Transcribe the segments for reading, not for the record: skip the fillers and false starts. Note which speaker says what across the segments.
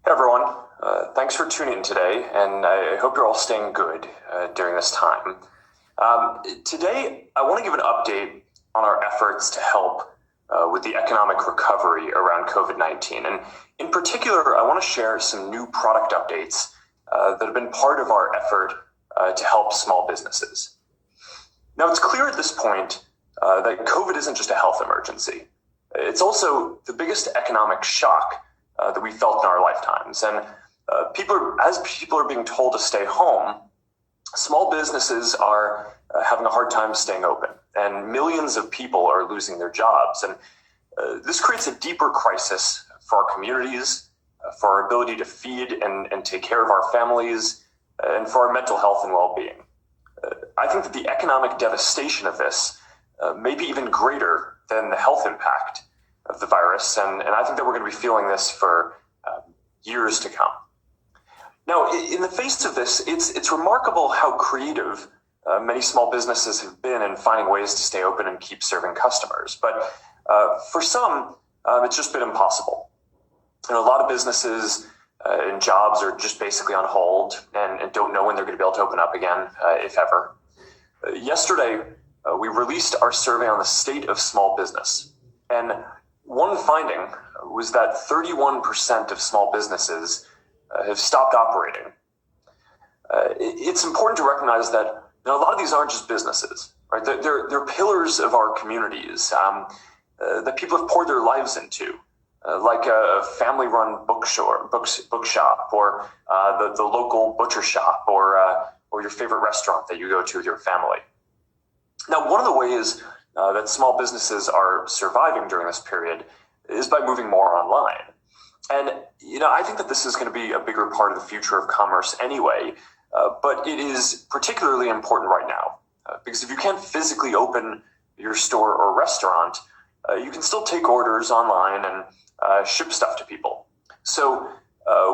Speaker 1: Hey everyone, thanks for tuning in today, and I hope you're all staying good during this time. Today, I want to give an update on our efforts to help with the economic recovery around COVID-19. And in particular, I want to share some new product updates that have been part of our effort to help small businesses. Now, it's clear at this point that COVID isn't just a health emergency. It's also the biggest economic shock that we felt in our lifetimes. And as people are being told to stay home, small businesses are having a hard time staying open, and millions of people are losing their jobs. And this creates a deeper crisis for our communities, for our ability to feed and take care of our families, and for our mental health and well-being. I think that the economic devastation of this may be even greater than the health impact of the virus, and I think that we're going to be feeling this for years to come. Now, in the face of this, it's remarkable how creative many small businesses have been in finding ways to stay open and keep serving customers. But for some, it's just been impossible. And a lot of businesses and jobs are just basically on hold and don't know when they're going to be able to open up again, if ever. Yesterday, we released our survey on the state of small business. And one finding was that 31% of small businesses have stopped operating. It's important to recognize that a lot of these aren't just businesses, right? They're pillars of our communities that people have poured their lives into, like a family-run bookshop, or the local butcher shop, or your favorite restaurant that you go to with your family. Now, one of the ways that small businesses are surviving during this period is by moving more online. And, I think that this is going to be a bigger part of the future of commerce anyway, but it is particularly important right now, because if you can't physically open your store or restaurant, you can still take orders online and ship stuff to people. So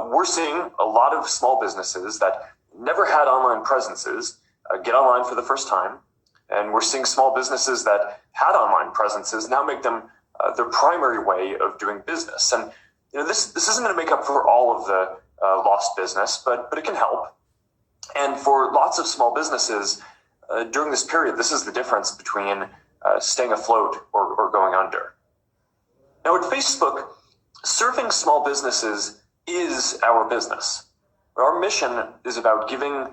Speaker 1: we're seeing a lot of small businesses that never had online presences get online for the first time. And we're seeing small businesses that had online presences now make them their primary way of doing business. And this isn't going to make up for all of the lost business, but it can help. And for lots of small businesses during this period, this is the difference between staying afloat or going under. Now, at Facebook, serving small businesses is our business. Our mission is about giving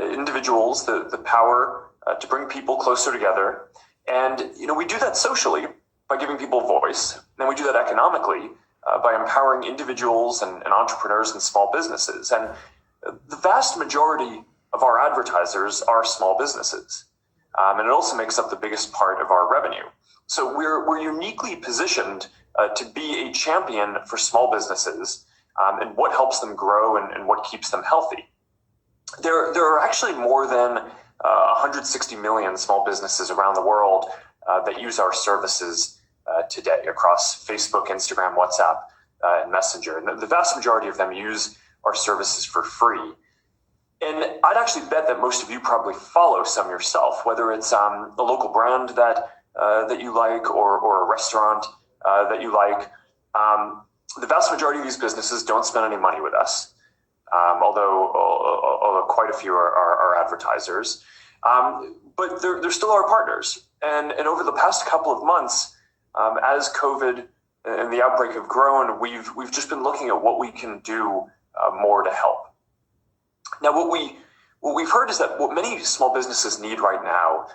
Speaker 1: individuals the power to bring people closer together. And, we do that socially by giving people voice. And we do that economically by empowering individuals and entrepreneurs and small businesses. And the vast majority of our advertisers are small businesses. And it also makes up the biggest part of our revenue. So we're uniquely positioned to be a champion for small businesses and what helps them grow and what keeps them healthy. There are actually more than 160 million small businesses around the world that use our services today across Facebook, Instagram, WhatsApp, and Messenger. And the vast majority of them use our services for free. And I'd actually bet that most of you probably follow some yourself, whether it's a local brand that you like or a restaurant that you like. The vast majority of these businesses don't spend any money with us, although quite a few are advertisers. But they're still our partners. And over the past couple of months, as COVID and the outbreak have grown, we've just been looking at what we can do more to help. Now, what we've heard is that what many small businesses need right now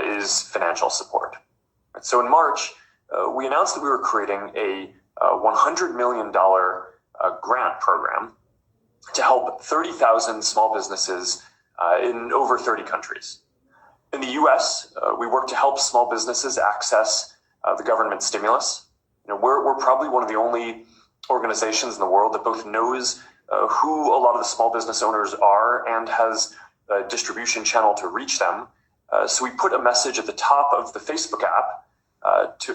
Speaker 1: is financial support. So in March, we announced that we were creating a $100 million grant program to help 30,000 small businesses in over 30 countries. In the U.S., we work to help small businesses access the government stimulus. We're probably one of the only organizations in the world that both knows who a lot of the small business owners are and has a distribution channel to reach them. So we put a message at the top of the Facebook app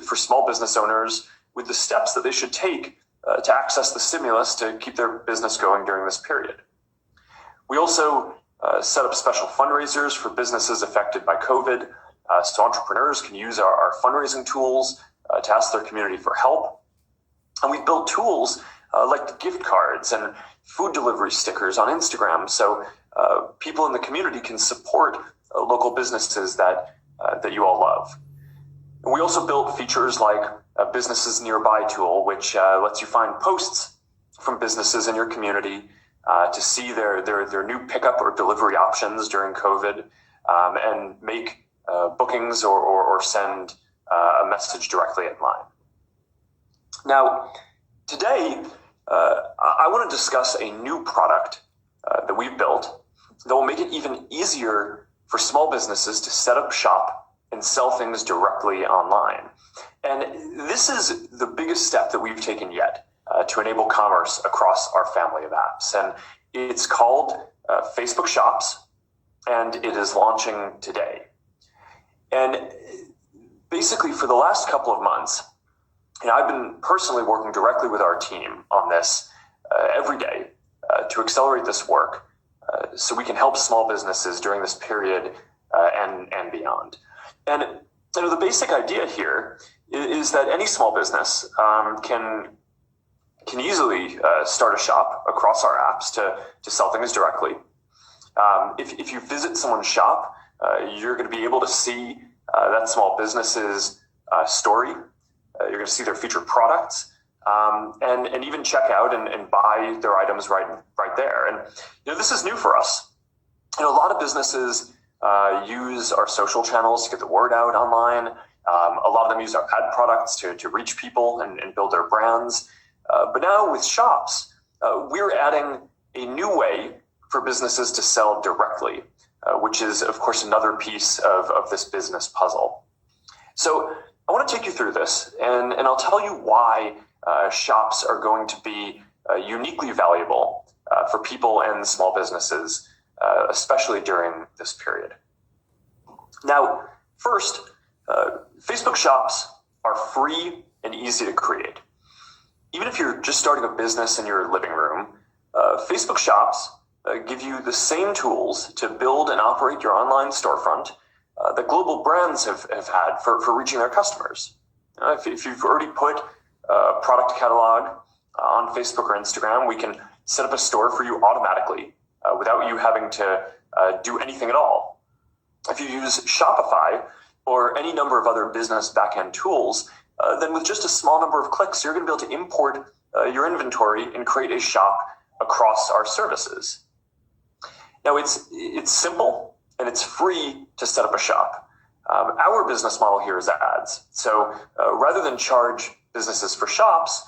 Speaker 1: for small business owners with the steps that they should take to access the stimulus to keep their business going during this period. We also set up special fundraisers for businesses affected by COVID, so entrepreneurs can use our fundraising tools to ask their community for help. And we've built tools like gift cards and food delivery stickers on Instagram, so people in the community can support local businesses that you all love. And we also built features like a Businesses Nearby tool, which lets you find posts from businesses in your community to see their new pickup or delivery options during COVID, and make bookings or send a message directly in line. Now, today, I want to discuss a new product that we've built that will make it even easier for small businesses to set up shop and sell things directly online. And this is the biggest step that we've taken yet to enable commerce across our family of apps. And it's called Facebook Shops, and it is launching today. And basically, for the last couple of months, I've been personally working directly with our team on this every day to accelerate this work so we can help small businesses during this period and beyond. And the basic idea here is that any small business can easily start a shop across our apps to sell things directly. If you visit someone's shop, you're going to be able to see that small business's story. You're going to see their featured products, and even check out and buy their items right there. And this is new for us. A lot of businesses use our social channels to get the word out online. A lot of them use our ad products to reach people and build their brands. But now with shops, we're adding a new way for businesses to sell directly, which is, of course, another piece of this business puzzle. So I want to take you through this, and I'll tell you why shops are going to be uniquely valuable for people and small businesses, especially during this period. Now, first, Facebook Shops are free and easy to create. Even if you're just starting a business in your living room, Facebook Shops give you the same tools to build and operate your online storefront that global brands have had for reaching their customers. If you've already put a product catalog on Facebook or Instagram, we can set up a store for you automatically without you having to do anything at all. If you use Shopify or any number of other business backend tools, then with just a small number of clicks, you're going to be able to import your inventory and create a shop across our services. Now, it's simple and it's free to set up a shop. Our business model here is ads. So rather than charge businesses for shops,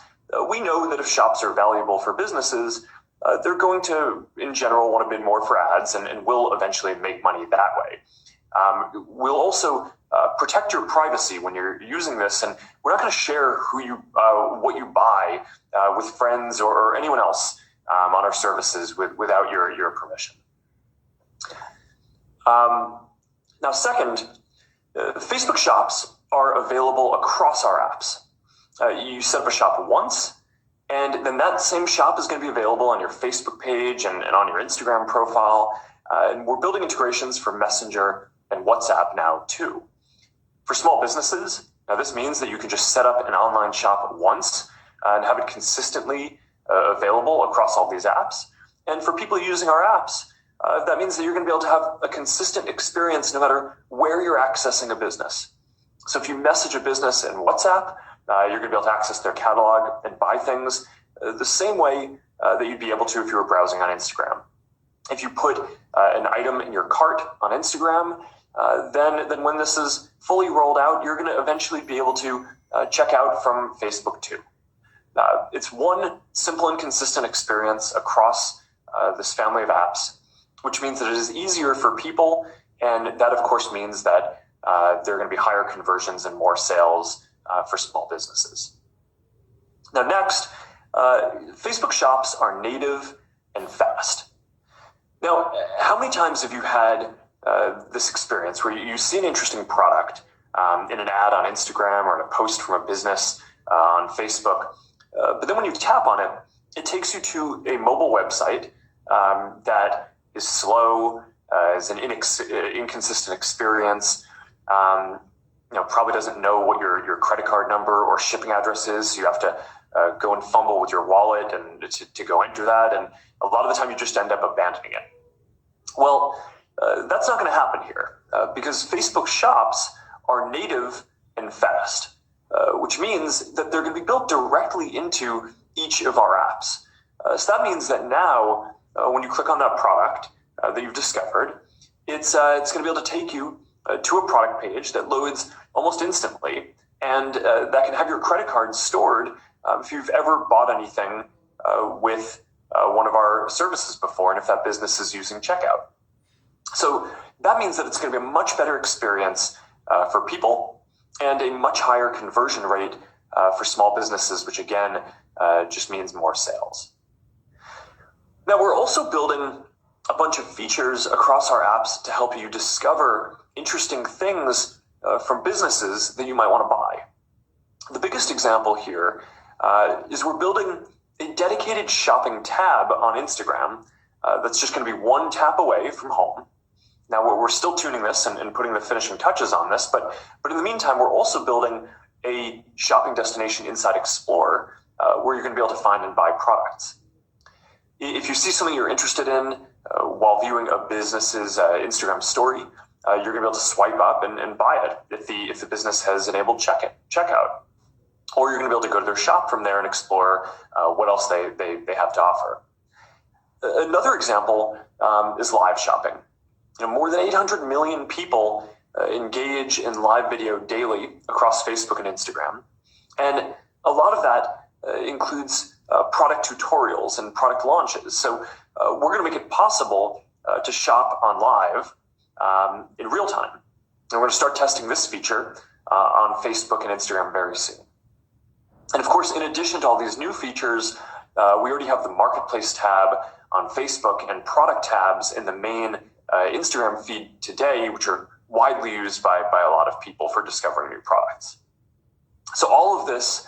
Speaker 1: we know that if shops are valuable for businesses, they're going to, in general, want to bid more for ads and will eventually make money that way. We'll also protect your privacy when you're using this, and we're not going to share what you buy with friends or anyone else on our services without your permission. Now, second, Facebook Shops are available across our apps. You set up a shop once, and then that same shop is going to be available on your Facebook page and on your Instagram profile. And we're building integrations for Messenger and WhatsApp now too. For small businesses, now this means that you can just set up an online shop once and have it consistently available across all these apps. And for people using our apps, that means that you're going to be able to have a consistent experience no matter where you're accessing a business. So if you message a business in WhatsApp, you're going to be able to access their catalog and buy things the same way that you'd be able to if you were browsing on Instagram. If you put an item in your cart on Instagram, then when this is fully rolled out, you're going to eventually be able to check out from Facebook too. It's one simple and consistent experience across this family of apps, which means that it is easier for people, and that of course means that there are going to be higher conversions and more sales for small businesses. Now next, Facebook Shops are native and fast. Now, how many times have you had this experience where you see an interesting product in an ad on Instagram or in a post from a business on Facebook, but then when you tap on it, it takes you to a mobile website that is slow, is an inconsistent experience, probably doesn't know what your credit card number or shipping address is, so you have to go and fumble with your wallet and to go enter that, and a lot of the time you just end up abandoning it. Well, that's not going to happen here because Facebook Shops are native and fast, which means that they're going to be built directly into each of our apps. So that means that now, when you click on that product that you've discovered, it's going to be able to take you to a product page that loads almost instantly, and that can have your credit card stored if you've ever bought anything with one of our services before, and if that business is using checkout. So that means that it's going to be a much better experience for people and a much higher conversion rate for small businesses, which again just means more sales. Now, we're also building a bunch of features across our apps to help you discover interesting things from businesses that you might want to buy. The biggest example here is we're building a dedicated shopping tab on Instagram that's just going to be one tap away from home. Now, we're still tuning this and putting the finishing touches on this, but in the meantime, we're also building a shopping destination inside Explore where you're going to be able to find and buy products. If you see something you're interested in while viewing a business's Instagram story, you're going to be able to swipe up and buy it if the business has enabled checkout. Or you're going to be able to go to their shop from there and explore what else they have to offer. Another example is live shopping. More than 800 million people engage in live video daily across Facebook and Instagram. And a lot of that includes product tutorials and product launches. So we're going to make it possible to shop on live in real time. And we're going to start testing this feature on Facebook and Instagram very soon. And of course, in addition to all these new features, we already have the Marketplace tab on Facebook and product tabs in the main Instagram feed today, which are widely used by a lot of people for discovering new products. So all of this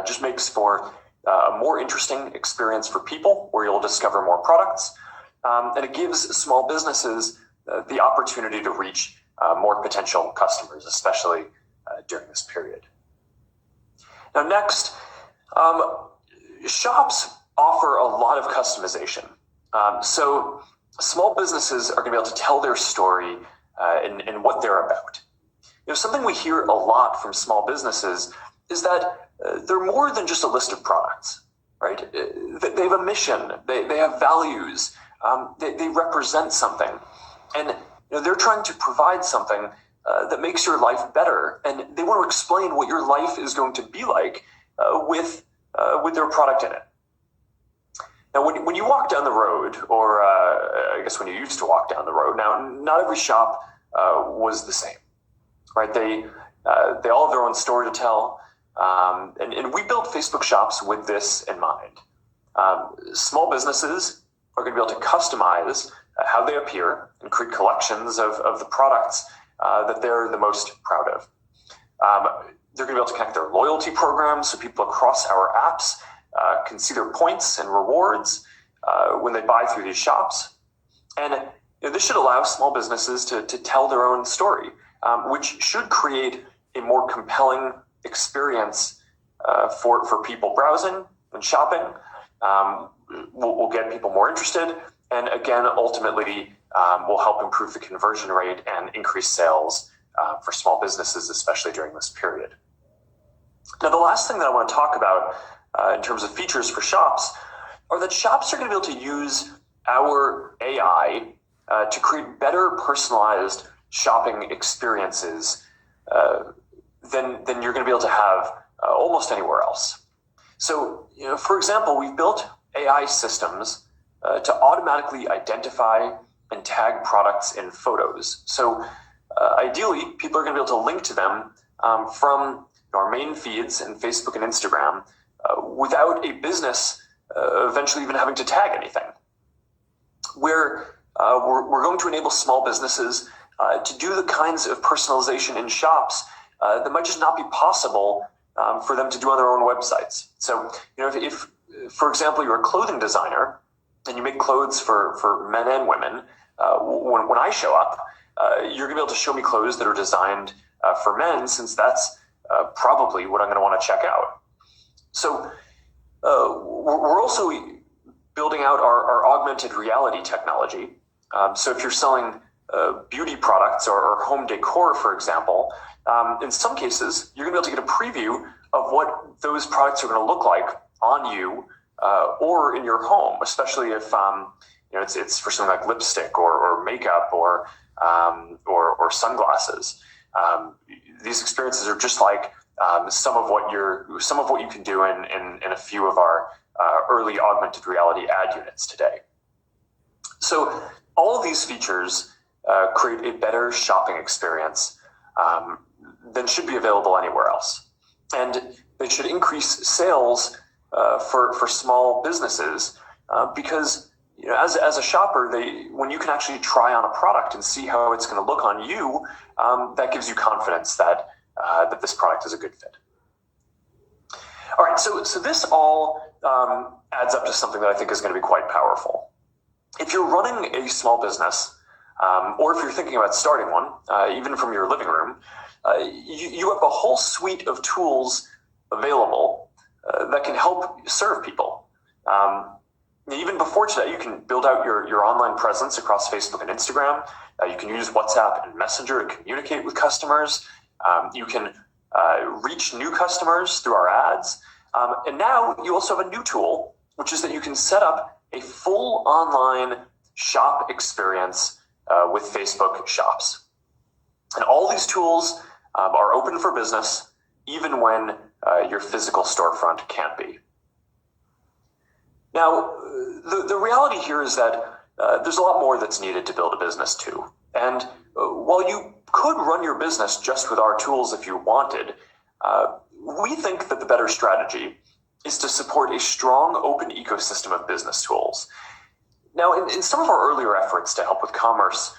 Speaker 1: just makes for a more interesting experience for people where you'll discover more products. And it gives small businesses the opportunity to reach more potential customers, especially during this period. Now, next, shops offer a lot of customization. So small businesses are going to be able to tell their story and what they're about. Something we hear a lot from small businesses is that they're more than just a list of products, right? They have a mission, they have values, they represent something, and they're trying to provide something that makes your life better, and they want to explain what your life is going to be like with their product in it. Now, when you walk down the road, or I guess when you used to walk down the road, now not every shop was the same, right? They all have their own story to tell, and we built Facebook Shops with this in mind. Small businesses are going to be able to customize how they appear and create collections of the products that they're the most proud of. They're going to be able to connect their loyalty programs so people across our apps can see their points and rewards when they buy through these shops. And this should allow small businesses to tell their own story, which should create a more compelling experience for people browsing and shopping. We'll get people more interested, and again, ultimately, will help improve the conversion rate and increase sales for small businesses, especially during this period. Now, the last thing that I want to talk about in terms of features for shops are that shops are going to be able to use our AI to create better personalized shopping experiences than you're going to be able to have almost anywhere else. So, for example, we've built AI systems to automatically identify and tag products in photos. So ideally, people are going to be able to link to them from our main feeds in Facebook and Instagram without a business eventually even having to tag anything. We're going to enable small businesses to do the kinds of personalization in shops that might just not be possible for them to do on their own websites. So, if for example, you're a clothing designer and you make clothes for men and women, when I show up, you're going to be able to show me clothes that are designed for men, since that's probably what I'm going to want to check out. So we're also building out our augmented reality technology. So if you're selling beauty products or home decor, for example, in some cases, you're going to be able to get a preview of what those products are going to look like on you or in your home, especially if it's for something like lipstick or makeup or sunglasses. These experiences are just like some of what you can do in a few of our early augmented reality ad units today. So all of these features create a better shopping experience than should be available anywhere else, and they should increase sales for small businesses because as a shopper, when you can actually try on a product and see how it's going to look on you, that gives you confidence that this product is a good fit. All right, so this all adds up to something that I think is going to be quite powerful. If you're running a small business, or if you're thinking about starting one, even from your living room, you have a whole suite of tools available that can help serve people. Even before today, you can build out your online presence across Facebook and Instagram. You can use WhatsApp and Messenger to communicate with customers. You can reach new customers through our ads. And now you also have a new tool, which is that you can set up a full online shop experience with Facebook Shops. And all these tools are open for business, even when your physical storefront can't be. Now, the reality here is that there's a lot more that's needed to build a business too. And while you could run your business just with our tools if you wanted, we think that the better strategy is to support a strong open ecosystem of business tools. Now, in some of our earlier efforts to help with commerce,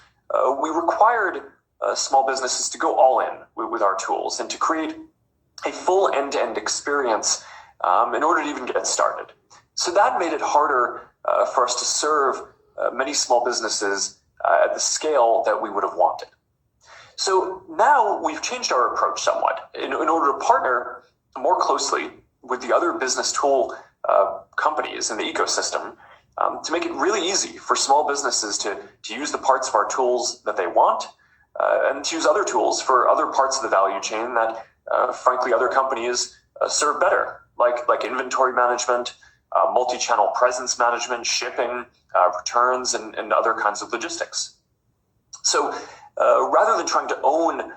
Speaker 1: we required small businesses to go all in with our tools and to create a full end-to-end experience in order to even get started. So that made it harder for us to serve many small businesses at the scale that we would have wanted. So now we've changed our approach somewhat in order to partner more closely with the other business tool companies in the ecosystem to make it really easy for small businesses to use the parts of our tools that they want and to use other tools for other parts of the value chain that, frankly, other companies serve better, like inventory management, multi-channel presence management, shipping, returns, and other kinds of logistics. So rather than trying to own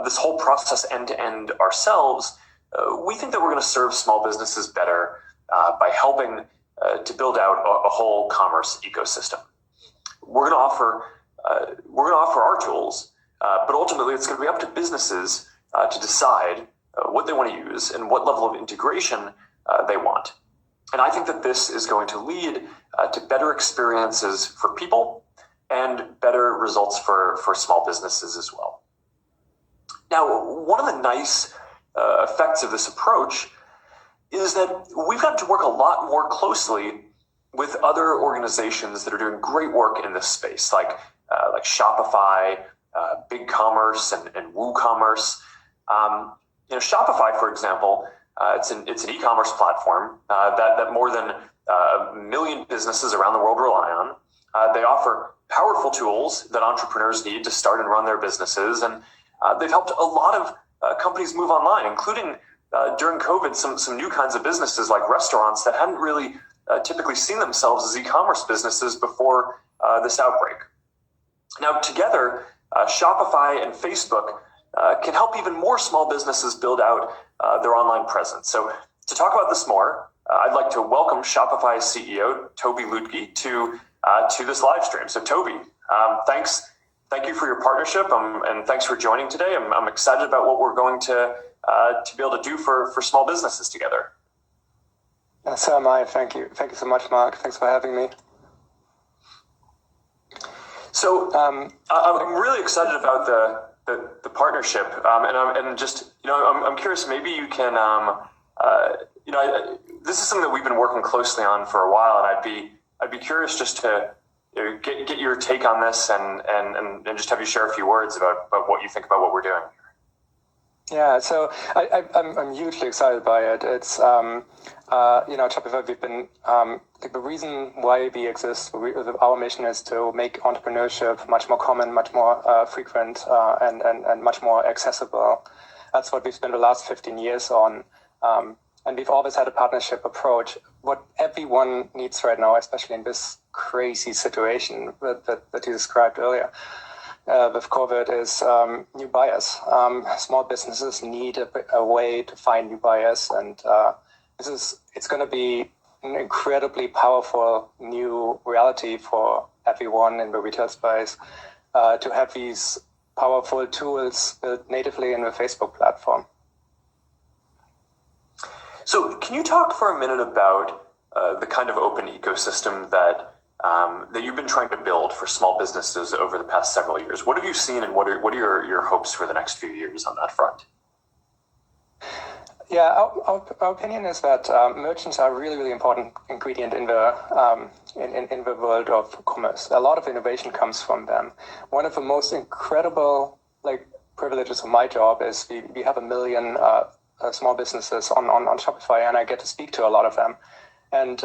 Speaker 1: this whole process end-to-end ourselves, we think that we're going to serve small businesses better by helping to build out a whole commerce ecosystem. We're going to offer our tools, but ultimately it's going to be up to businesses to decide what they want to use and what level of integration they want. And I think that this is going to lead to better experiences for people and better results for small businesses as well. Now, one of the nice effects of this approach is that we've gotten to work a lot more closely with other organizations that are doing great work in this space, like Shopify, BigCommerce, and WooCommerce. Shopify, for example, it's an e-commerce platform that more than 1 million businesses around the world rely on. They offer powerful tools that entrepreneurs need to start and run their businesses, and they've helped a lot of companies move online, including during COVID, some new kinds of businesses like restaurants that hadn't really typically seen themselves as e-commerce businesses before this outbreak. Now, together, Shopify and Facebook can help even more small businesses build out their online presence. So to talk about this more, I'd like to welcome Shopify's CEO, Toby Lutke, to this live stream. So Toby, thank you for your partnership, and thanks for joining today. I'm excited about what we're going to be able to do for small businesses together.
Speaker 2: So am I. Thank you. Thank you so much, Mark. Thanks for having me.
Speaker 1: So I'm really excited about the partnership, and I'm curious. Maybe you can, this is something that we've been working closely on for a while, and I'd be curious just to get your take on this and just have you share a few words about what you think about what we're doing.
Speaker 2: Yeah, so I'm hugely excited by it. It's Shopify. We've been the reason why we exist. Our mission is to make entrepreneurship much more common, much more frequent, and much more accessible. That's what we've spent the last 15 years on, and we've always had a partnership approach. What everyone needs right now, especially in this crazy situation that you described earlier. With COVID is new buyers. Small businesses need a way to find new buyers, and it's going to be an incredibly powerful new reality for everyone in the retail space to have these powerful tools built natively in the Facebook platform.
Speaker 1: So can you talk for a minute about the kind of open ecosystem that you've been trying to build for small businesses over the past several years? What have you seen, and what are your hopes for the next few years on that front?
Speaker 2: Yeah, our opinion is that merchants are a really, really important ingredient in the world of commerce. A lot of innovation comes from them. One of the most incredible privileges of my job is we have 1 million small businesses on Shopify, and I get to speak to a lot of them. And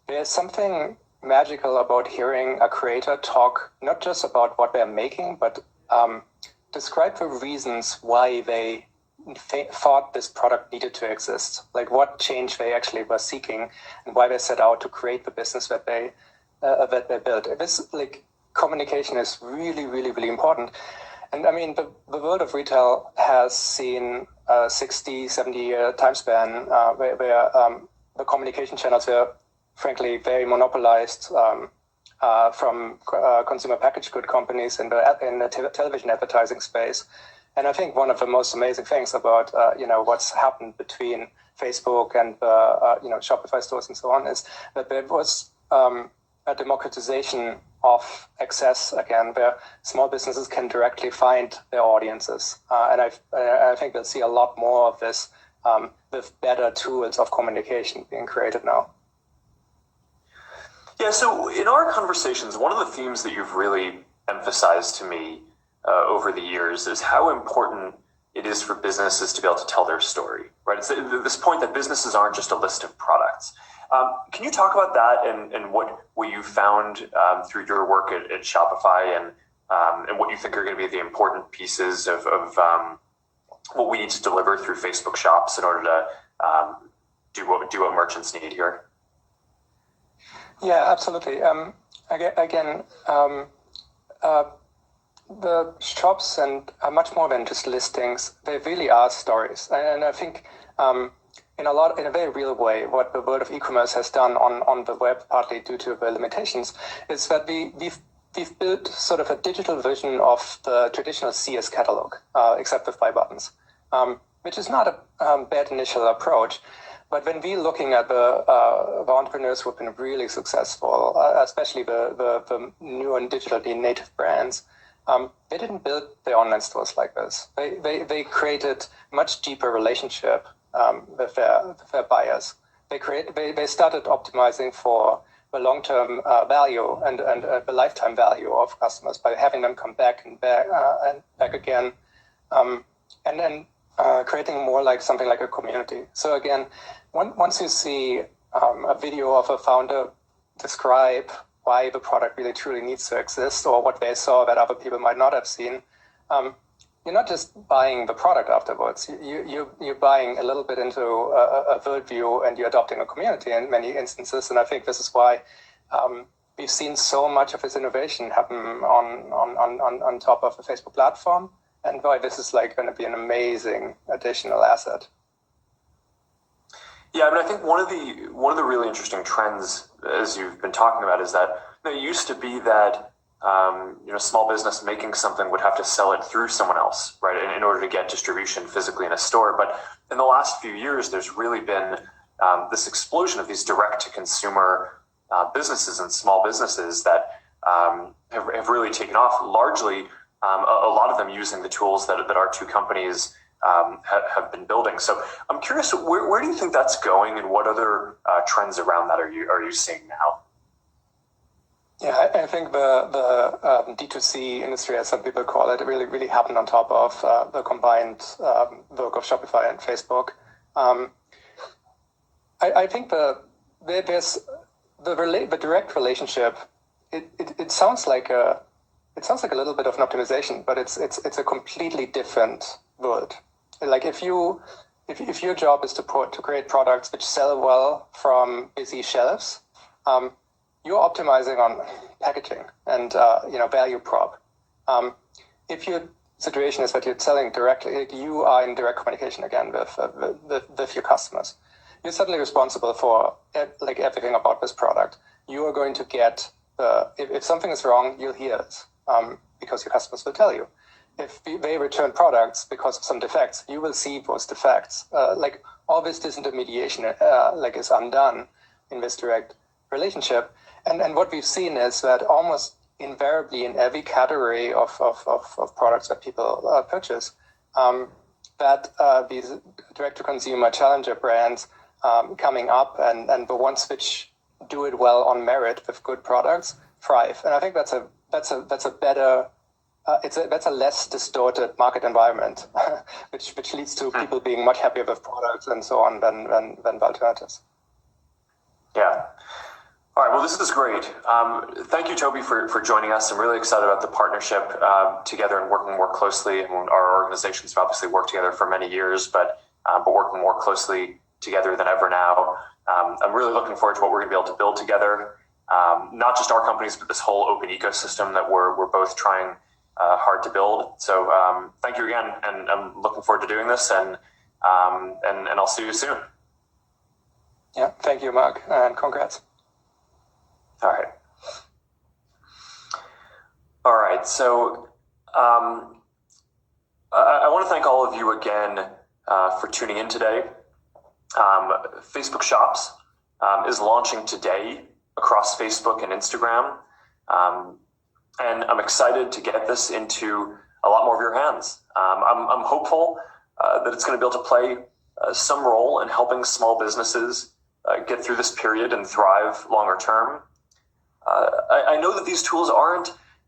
Speaker 2: there's something magical about hearing a creator talk not just about what they're making, but describe the reasons why they thought this product needed to exist, like what change they actually were seeking and why they set out to create the business that they built. This communication is really, really, really important. And I mean, the world of retail has seen a 60, 70-year time span where the communication channels were frankly very monopolized from consumer packaged good companies in the television advertising space. And I think one of the most amazing things about what's happened between Facebook and Shopify stores and so on is that there was a democratization of access again, where small businesses can directly find their audiences. And I think we'll see a lot more of this with better tools of communication being created now.
Speaker 1: Yeah, so in our conversations, one of the themes that you've really emphasized to me over the years is how important it is for businesses to be able to tell their story, right? It's this point that businesses aren't just a list of products. Can you talk about that and what you found through your work at Shopify and what you think are going to be the important pieces of what we need to deliver through Facebook shops in order to do what merchants need here?
Speaker 2: Yeah, absolutely. The shops are much more than just listings. They really are stories. And I think in a very real way, what the world of e-commerce has done on the web, partly due to the limitations, is that we've built sort of a digital version of the traditional CS catalog, except with buy buttons, which is not a bad initial approach. But when we're looking at the entrepreneurs who have been really successful, especially the new and digitally native brands, they didn't build their online stores like this. They created much deeper relationship with their buyers. They started optimizing for the long-term value and the lifetime value of customers by having them come back and back again, and then creating more like something like a community. So again, once you see a video of a founder describe why the product really truly needs to exist or what they saw that other people might not have seen, you're not just buying the product afterwards. You're buying a little bit into a worldview, and you're adopting a community in many instances. And I think this is why we've seen so much of this innovation happen on top of the Facebook platform, and why this is going to be an amazing additional asset.
Speaker 1: Yeah, I mean, I think one of the really interesting trends, as you've been talking about, is that it used to be that small business making something would have to sell it through someone else, right, in order to get distribution physically in a store. But in the last few years, there's really been this explosion of these direct-to-consumer businesses and small businesses that have really taken off. Largely, a lot of them using the tools that our two companies have been building. So I'm curious, where do you think that's going, and what other trends around that are you seeing now?
Speaker 2: Yeah, I think the D2C industry, as some people call it, really happened on top of the combined work of Shopify and Facebook. I think there's the direct relationship. It sounds like a little bit of an optimization, but it's a completely different world. Like if your job is to create products which sell well from busy shelves, you're optimizing on packaging and value prop. If your situation is that you're selling directly, you are in direct communication again with your customers. You're suddenly responsible for everything about this product. You are going to get if something is wrong, you'll hear it because your customers will tell you. If they return products because of some defects, you will see those defects. All this disintermediation is undone in this direct relationship. And what we've seen is that almost invariably in every category of products that people purchase, that these direct-to-consumer challenger brands coming up and the ones which do it well on merit with good products thrive. And I think that's a better that's a less distorted market environment, which leads to people being much happier with products and so on than the alternatives.
Speaker 1: Yeah. All right. Well, this is great. Thank you, Toby, for joining us. I'm really excited about the partnership together and working more closely. And our organizations have obviously worked together for many years, but working more closely together than ever now. I'm really looking forward to what we're going to be able to build together. Not just our companies, but this whole open ecosystem that we're both trying hard to build. So thank you again, and I'm looking forward to doing this. And I'll see you soon.
Speaker 2: Yeah. Thank you, Mark, and congrats.
Speaker 1: All right. So I want to thank all of you again for tuning in today. Facebook Shops is launching today across Facebook and Instagram. And I'm excited to get this into a lot more of your hands. I'm hopeful that it's going to be able to play some role in helping small businesses get through this period and thrive longer term. I know that these tools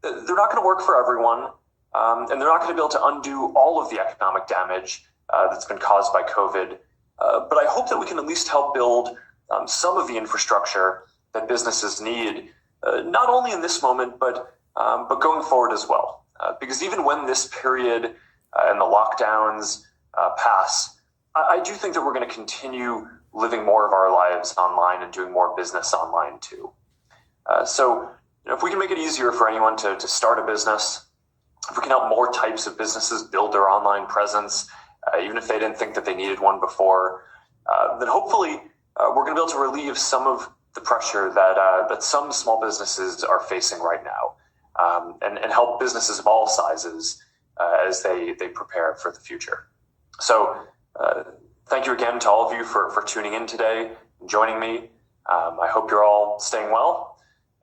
Speaker 1: they're not going to work for everyone, and they're not going to be able to undo all of the economic damage that's been caused by COVID. But I hope that we can at least help build some of the infrastructure that businesses need, not only in this moment, but going forward as well. Because even when this period and the lockdowns pass, I do think that we're going to continue living more of our lives online and doing more business online too. So if we can make it easier for anyone to start a business, if we can help more types of businesses build their online presence, even if they didn't think that they needed one before, then hopefully we're going to be able to relieve some of the pressure that some small businesses are facing right now, and help businesses of all sizes as they prepare for the future. So thank you again to all of you for tuning in today and joining me. I hope you're all staying well.